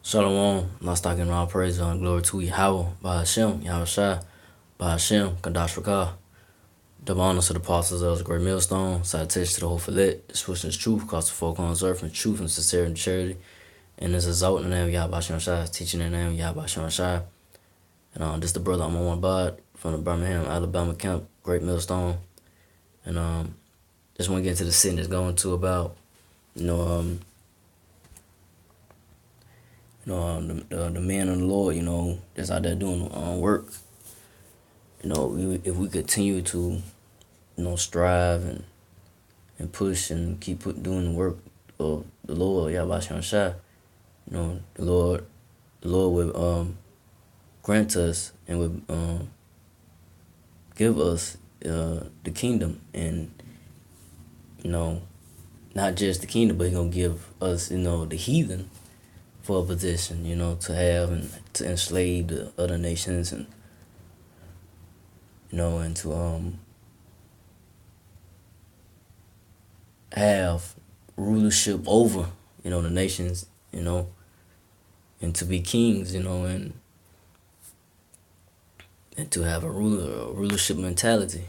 Shalom, Mastakin Ra, praise and glory to Yahweh, by Hashem, Yahweh Shai, by Hashem, Kadash Rakah. Double honors to the apostles of the great millstone, citation to the whole fillet, disputing is truth, cause the folk on this earth, and truth and sincerity and charity, and this exalt in the name of Yahweh Hashem Shai, teaching in the name of Yahweh Hashem Shai. And this the brother I'm on Bad from the Birmingham, Alabama camp, great millstone. And just want to get into the sin that's going to about, you know, the man of the Lord, that's out there doing work. If we continue to, strive and push and keep doing the work of the Lord, Yahweh Shai, the Lord would grant us and would give us the kingdom, and not just the kingdom, but He gonna give us, the heathen for a position, to have and to enslave the other nations, and and to have rulership over, the nations, and to be kings, and to have a rulership mentality,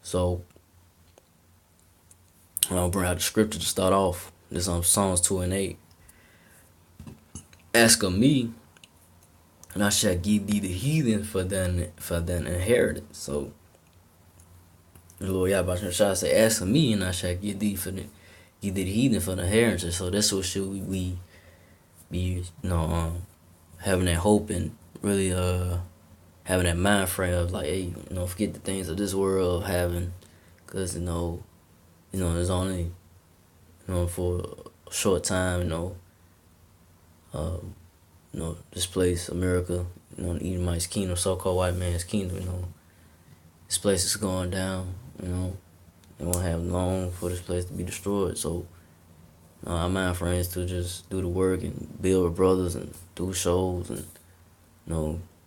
So I'll bring out the scripture to start off. This on Psalms 2:8. Ask of me, and I shall give thee the heathen for thine inheritance. So the Lord Yahweh Shai say, ask of me, and I shall give thee the heathen for the inheritance. So that's what should we be, having that hope and really having that mind frame of like, hey, forget the things of this world, having, cause it's only, for a short time, this place, America, the Edomite's kingdom, so-called white man's kingdom, this place is going down, They won't have long for this place to be destroyed. So our mind frame is to just do the work and build with brothers and do shows and,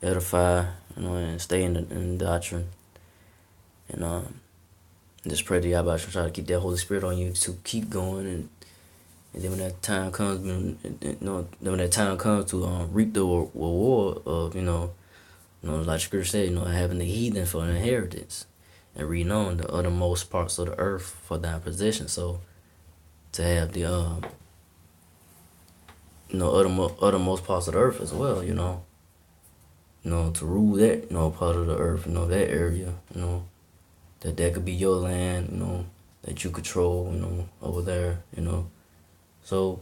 edify, and stay in the doctrine. And just pray to Yahweh, try to keep that Holy Spirit on you to keep going, and then when that time comes, to reap the reward of, like Scripture said, having the heathen for an inheritance, and renown the uttermost parts of the earth for thy possession. So to have the uttermost parts of the earth as well, to rule that, part of the earth, that area, that could be your land, that you control, over there, So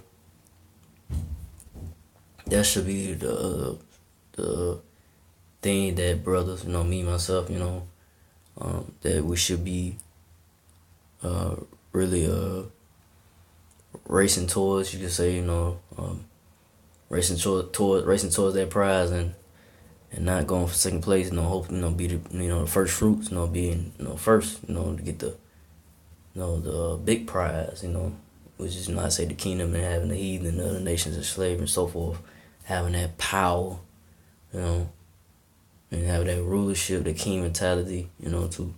that should be the thing that brothers, me, myself, that we should be really racing towards, you could say, racing towards that prize, and not going for second place, hope, be the first fruits, being, first, to get the big prize, which is, I say the kingdom, and having the heathen and other nations and slavery and so forth, having that power, and having that rulership, the king mentality, to,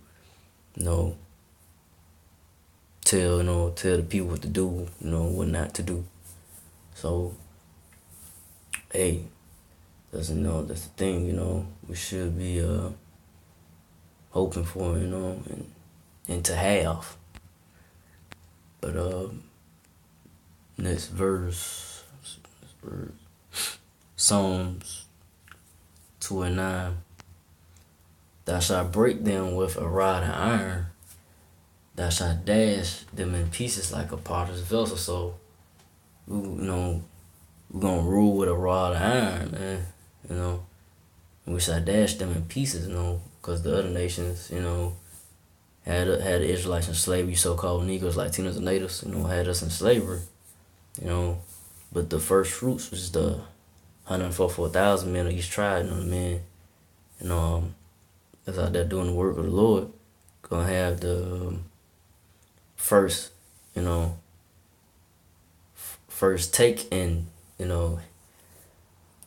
tell the people what to do, what not to do. So, hey, that's the thing, we should be hoping for, and to have. But next verse, Psalms 2:9. Thou shalt break them with a rod of iron. Thou shalt dash them in pieces like a potter's vessel. So, we're gonna rule with a rod of iron, man. We shall dash them in pieces, because the other nations, had the Israelites in slavery, so-called Negroes, Latinos, and Natives, had us in slavery, But the first fruits was the 144,000 men of each tribe, men, that's out there doing the work of the Lord, gonna have the first, first take in,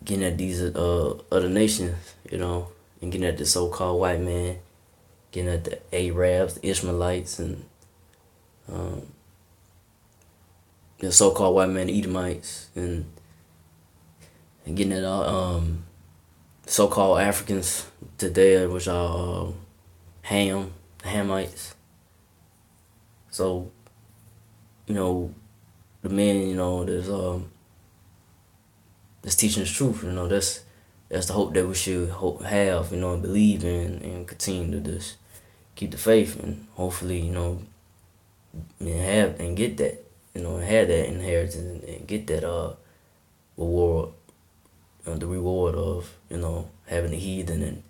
getting at these other nations, and getting at the so-called white man, getting at the Arabs, the Ishmaelites, and the so-called white man, the Edomites, and and getting at all so-called Africans today, which are Hamites. So, you know, the men, that's teaching the truth. That's the hope that we should have, and believe in, and continue to just keep the faith, and hopefully, and have and get that, and have that inheritance, and get that reward, the reward of having the heathen and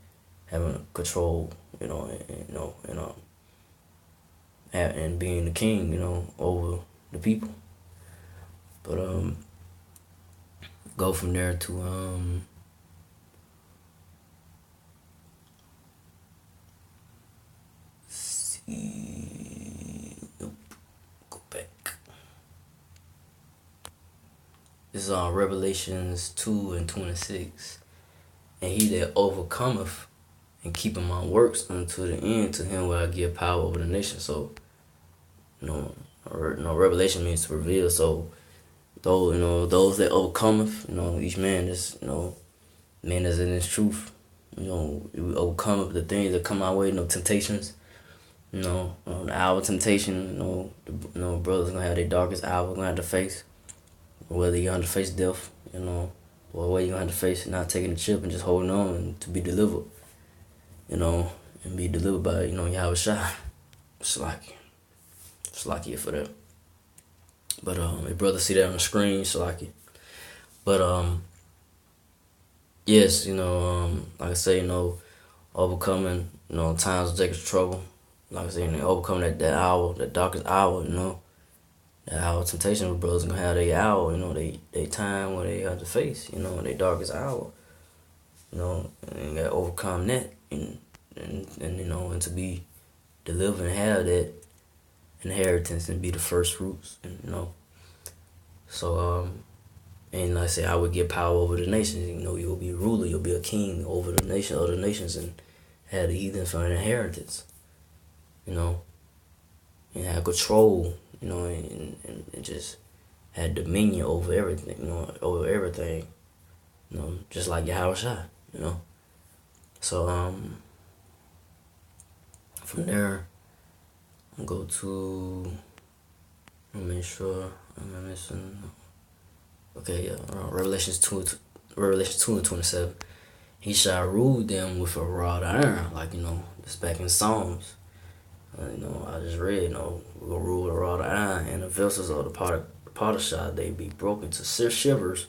having control, and being the king, over the people. But go from there to nope, go back. This is on Revelations 2:26. And he that overcometh and keeping my works unto the end, to him will I give power over the nation. So, revelation means to reveal. So, those that overcometh, each man is, man is in his truth. We overcome the things that come our way, temptations. The hour of temptation, brothers gonna have their darkest hour gonna have to face. Whether you're gonna face death, or whether you're gonna have to face not taking the chip and just holding on and to be delivered, and be delivered by, Yahweh Shai. Slaki for that. But if brothers see that on the screen, Slaki. But yes, like I say, overcoming, times of Jacob's trouble. Like I say, overcoming that hour, that darkest hour, that hour of temptation. The brothers gonna have their hour, they time where they have to face, their darkest hour. And you gotta overcome that and to be delivered and have that inheritance and be the first fruits, and so and like I say, I would get power over the nations. You'll be a ruler, you'll be a king over the nation, other nations, and have the heathen for an inheritance. And have control, and just had dominion over everything, over everything, just like Yahweh Shai, So from there, I'll go to, make sure I'm not missing. Okay, yeah, Revelations 2:27. He shall rule them with a rod of iron, like it's back in Psalms. I just read, we're gonna rule with a rod of iron, and the vessels of the potter shot, they be broken to shivers.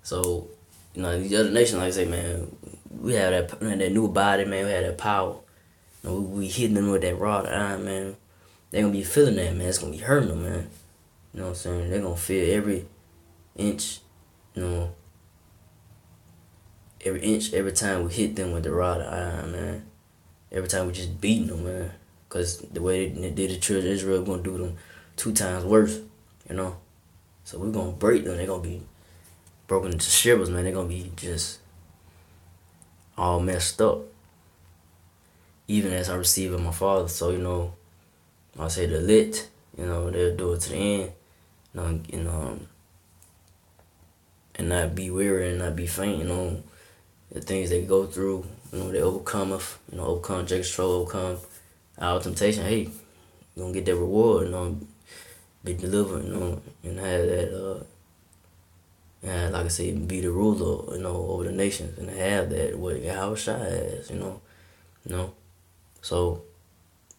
So, these other nations, like I say, man, we have that new body, man. We have that power. We hitting them with that rod of iron, man. They gonna be feeling that, man. It's gonna be hurting them, man. You know what I'm saying? They're gonna feel every inch, every time we hit them with the rod of iron, man. Every time we just beating them, man. Because the way they did the children of Israel, we're going to do them 2 times worse, So we're going to break them. They're going to be broken into shivers, man. They're going to be just all messed up. Even as I receive of my Father. So, I say the lit, they'll do it to the end, and not be weary and not be faint, the things they go through, they overcome Jacob's trouble, overcome our temptation. Hey, you're gonna get that reward, be delivered, and have that, and like I say, be the ruler, over the nations, and have that what Yahweh Shai has, So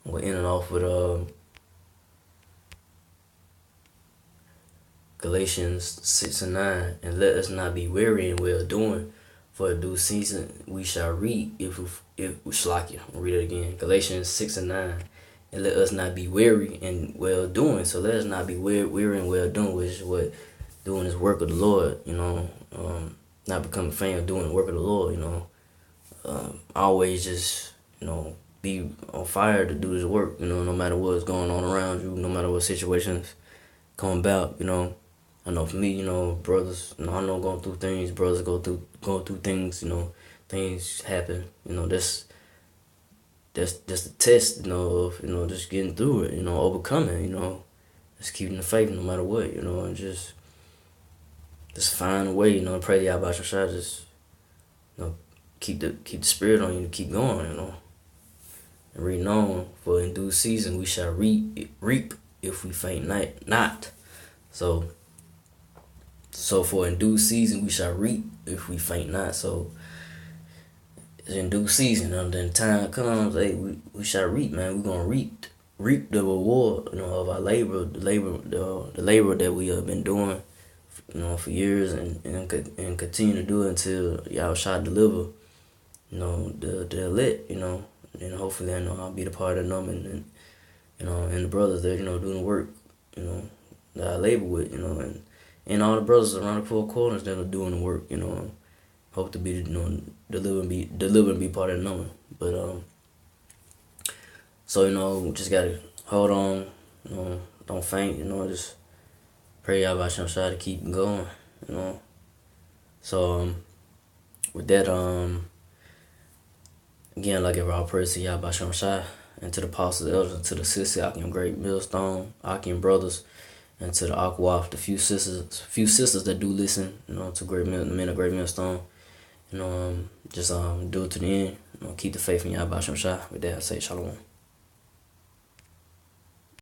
we're ending off with Galatians 6:9, and let us not be weary in well doing, for due season we shall reap if we slack it. I'll read it again. Galatians 6:9. And let us not be weary in well doing. So let us not be weary in well doing, which is what doing this work of the Lord, not becoming a fan of doing the work of the Lord, always just, be on fire to do this work, no matter what's going on around you, no matter what situations come about, I know for me, brothers, I know going through things, brothers going through things, things happen, that's the test, of, just getting through it, overcoming, just keeping the faith no matter what, and just just find a way, pray to Yahweh Shai, just keep the spirit on you to keep going, And read on, for in due season we shall reap if we faint not. So for in due season we shall reap if we faint not. So it's in due season. And then time comes, hey, we shall reap, man. We're gonna reap the reward, of our labor, the labor that we have been doing, for years, and continue to do it until y'all shall deliver, the elect, and hopefully I'll be the part of them, and the brothers that doing the work, that I labor with, and all the brothers around the four corners that are doing the work, hope to be, deliver and be part of the number. But so just gotta hold on, don't faint, just pray out about Shai to keep going, So with that, again, like all praise to Yahweh Shai, and to the apostles, elders, and to the sisters, Akim Great Millstone, Akim brothers, and to the Aquaf, the few sisters that do listen, to men of Great Millstone, just do it to the end, keep the faith in Yahweh Shai. With that, I say Shalom.